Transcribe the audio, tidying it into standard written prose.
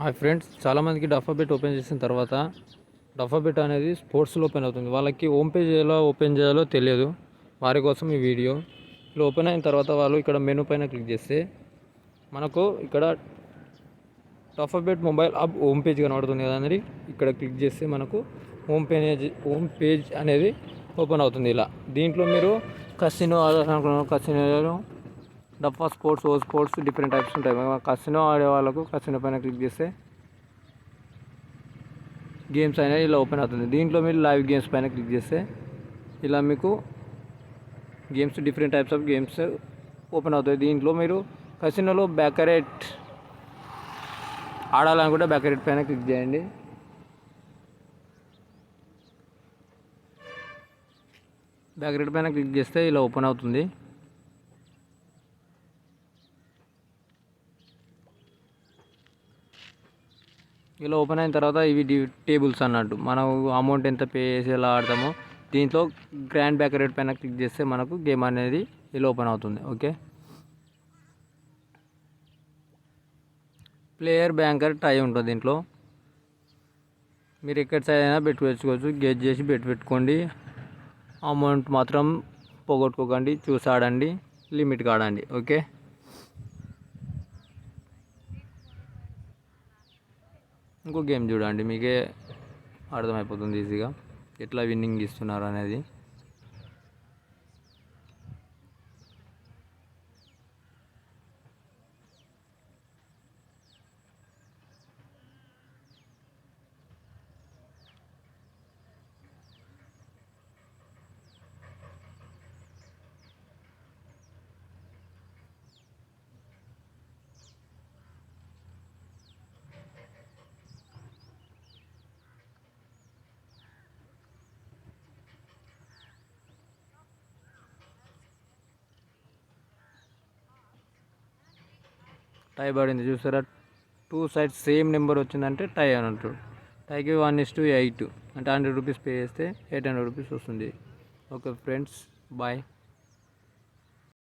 Hi friends, చాలామందికి Dafabet open చేసిన తర్వాత డఫాబెట్ అనేది స్పోర్ట్స్లో ఓపెన్ అవుతుంది. వాళ్ళకి హోమ్ పేజ్ ఎలా ఓపెన్ చేయాలో తెలియదు. వారి కోసం ఈ వీడియో. ఇలా ఓపెన్ అయిన తర్వాత వాళ్ళు ఇక్కడ మెనూ పైన క్లిక్ చేస్తే మనకు ఇక్కడ Dafabet mobile hub home page కనబడుతుంది కదా అనేది ఇక్కడ క్లిక్ చేస్తే మనకు హోమ్ పేజ్ అనేది ఓపెన్ అవుతుంది. ఇలా దీంట్లో మీరు కసినో కసినో డఫా స్పోర్ట్స్, ఓ స్పోర్ట్స్ డిఫరెంట్ టైప్స్ ఉంటాయి. కసినో ఆడే వాళ్ళకు కసినో పైన క్లిక్ చేస్తే గేమ్స్ అనేవి ఇలా ఓపెన్ అవుతుంది. దీంట్లో మీరు లైవ్ గేమ్స్ పైన క్లిక్ చేస్తే ఇలా మీకు games different types of games open అవుతాయి. దీంట్లో మీరు కసినోలో బ్యాకరేట్ ఆడాలనుకుంటే బ్యాకరేట్ పైన క్లిక్ చేయండి. బ్యాకరేట్ పైన క్లిక్ చేస్తే ఇలా ఓపెన్ అవుతుంది. ఇలా ఓపెన్ అయిన తర్వాత ఇవి టేబుల్స్ అన్నట్టు మనం అమౌంట్ ఎంత పే చేసి ఎలా ఆడతామో దీంట్లో గ్రాండ్ బ్యాకరేట్ పైన క్లిక్ చేస్తే మనకు గేమ్ అనేది ఇలా ఓపెన్ అవుతుంది. ఓకే, ప్లేయర్ బ్యాంకర్ టై ఉంటుంది. దీంట్లో మీరు ఎక్కడ సైడ్ అయినా బెట్ పెట్టుకోవచ్చు. గెట్ చేసి బెట్ పెట్టుకోండి. అమౌంట్ మాత్రం పోగొట్టుకోకండి, చూసి ఆడండి, లిమిట్గా ఆడండి. ఓకే, ఇంకో గేమ్ చూడండి, మీకే అర్థమైపోతుంది ఈజీగా ఎట్లా విన్నింగ్ ఇస్తున్నారు అనేది. టై పడింది చూసారా, 2 సైడ్స్ సేమ్ నెంబర్ వచ్చిందంటే టై అని అంటాడు. టైకి 1:8 అంటే 100 రూపీస్ పే చేస్తే 800 రూపీస్ వస్తుంది. Okay friends, bye.